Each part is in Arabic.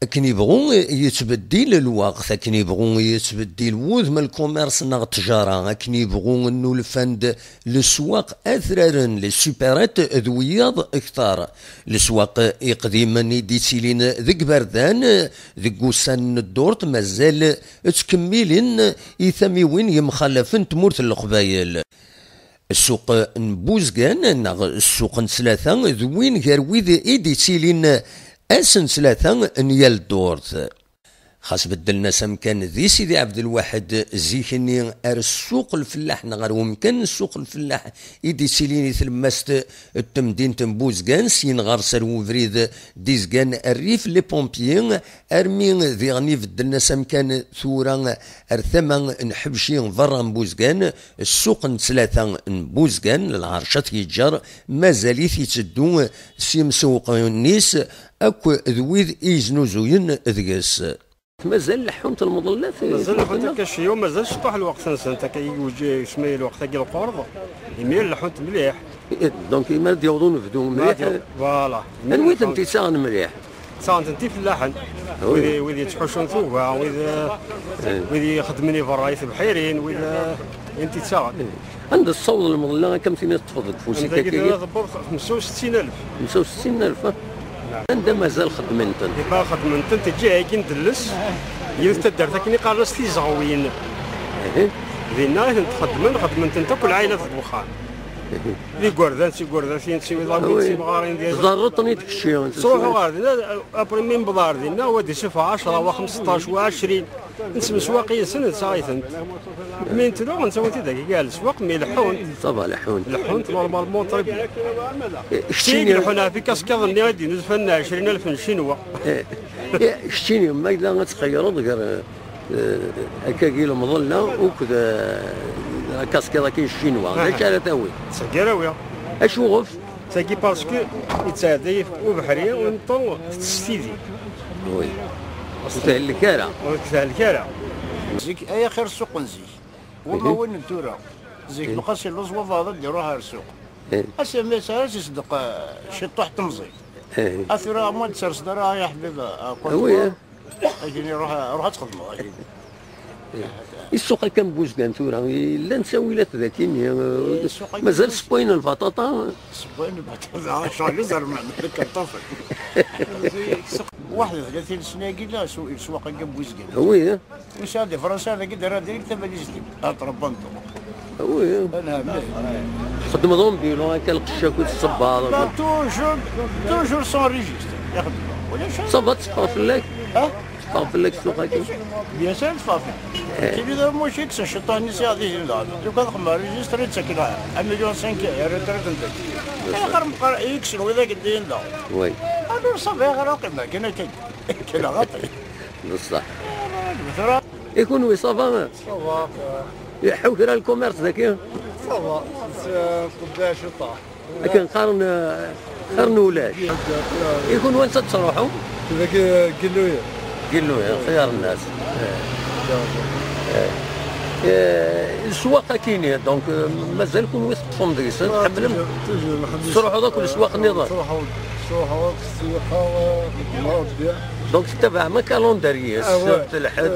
أكن يبغون يتبدل الوقت، أكن يبغون يتبدل وذم الكوميرس نغ التجارة، أكن يبغون انو الفند السواق اثرارا للسوبرات ذوياض اكثر. السواق قديما ديتيلين ذك بردان ذك وسان الدورت مازال تكملين يثميوين يمخلفن تمورت القبايل. السوق نبوزكان نغ السوق نسلاثا ذوين غير ويد ديتيلين أسن ثلاثة نيال دورت. خاص بدلنا سمكان ذي سيدي عبد الواحد زيكني ار السوق الفلاح نغار ومكان السوق الفلاح يدي سيليني ثلماست التمدين تنبوزكان سين غار سرو فريد ديزكان الريف لي بومبيين ارمين ذي غني بدلنا سمكان ثورا ارثما نحبشين فرا نبوزكان السوق نثلاثة نبوزكان العرشات يجار مازال يتدو سي مسوق النيس اكو ذويذ ايزنوزوين ذقاس. مازال لحومة المظلات مازال لحومة كاشيو مازال شطح الوقت انت كيوجي سمي الوقت كي القرض يميل لحومة مليح دونك ما يوضون نفدو مليح فوالا انويت انت ساغن مليح ساغن انت فلاحن ويدي تحوشون ثوبا ويدي يخدمني برا بحيرين ويدي انت تساغن عند الصوت المظلة كم تيني تفضل فوسي كاكي؟ 65,000 65,000 عند مازال خدمنت ما خدمنت انت جاي كي ندلس يستدر كي قارس لي زغوين ذينا خدمنت انت كل عائله في البخار لي كوردان سي ضامن سي مغارين ديال ضرطني داك الشيء صروحو غاردنا ابري من بضار ديالنا ودي شوفها 10 و15 و20 نسمى سواقيه سنه صايثنت من تلو نسوي داك كاع السواق مي لحون صبا لحون نورمالمون طريب شتيني لحونا في كاسكاض اللي غادي نزفنا 20,000 شينوا شتيني ما الا غتخيروا غير هكا كيلو مظله وكذا كاسكيضا كاين الشينوا علاش على تاوي سكراويه اش وقف ساكي باسكو يتسادي وبحريه ونطو تستيدي وي وسهل الكاره زيك اي خير السوق نزيك وما هو نبتورا زيك نقص اللوز وفاضل يروح السوق اسا ما سالاش يصدق شي طاح تمزي اثرا ما تسرس درا يا حبيبي وي اجيني روح تخدم السوق كان بوزكان ثورا لا نساوي لا 30 مازال سبوين البطاطا سبوين البطاطا شغل زرمان الكرطوفل 31 سنه قلنا السواق كان بوزكان وي واش هذا فرنسا هذا قد راه ديريكت ما جيتي تربنتو وي انا خدم ضم بيلو هكا القشاك والصباط توجور سون ريجيستر يخدم ولا شيء صبات صفافلك صفافلك السوق هكا بيان سير صافي كي بدا موش يكسر الشيطان يسي هذه لا دوكا خدم ريجيستر تسكن 1,500,000 ريتريت انت خرم يكسر وذاك الدين لا وي هذا صافي غير قيمه كاين غطي بصح يكون وي صافا يحو كرا الكوميرس ذاك صافا قداش طاح لكن قرن ولاش يكون وين تروحوا ذاك قلويا خيار الناس السواق كاينين دونك مازالكم وسطهم ديس تحملهم تروحوا ذاك السواق النظام تروحوا السواق دونك تتبع ما كالوندارية السبت الحد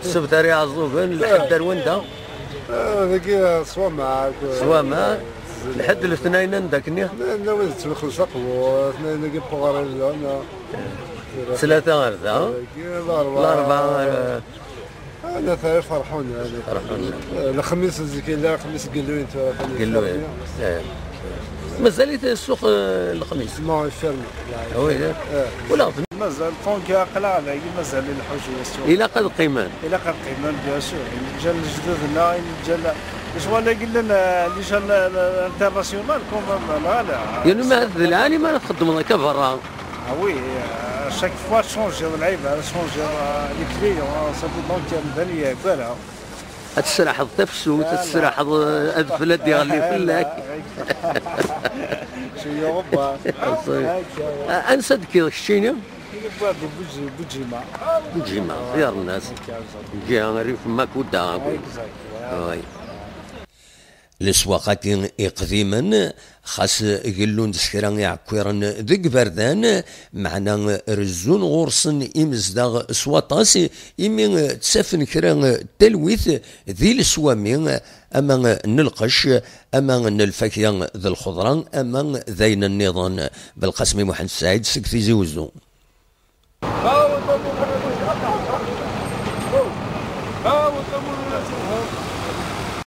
السبت رياض زوفن الحد دروندا ذاك صوامع الحد الاثنين نداكني لا وين تخلص قوه اثنين كي بوغار ثلاثة غرزة الأربعة أنا فرحوني الخميس زكين لا الخميس قلوين مازال السوق الخميس ما الفرن وي ولا مازال طونكي قلع مازال الحوشيه السوق الى قد قيمان بيان سور جا جدودنا جا شغل قلنا اللي جا الانترناسيونال كوم لا يعني ما هذا العالي ما نخدم هكا برا وي chaque fois change اللعيبه change لي كليون صافي دونك مدنيه كبيره تسرح الطفسو تسرح الفلاد يغلي فلاك شي يوبا انسد كي الشيني بوجيما خيار الناس جي ريف ماكودا وي السواقات قديما خاص قلون دسكرا يعكويرن ذك بردان معنا رزون غورسن إمزداغ سواطاس إمي تسافن كرا تلويث ذي السوامي أما نلقش أما نلفاكيا ذي الخضران أما ذين النظام بالقسم محمد سعيد سكفي زوزو.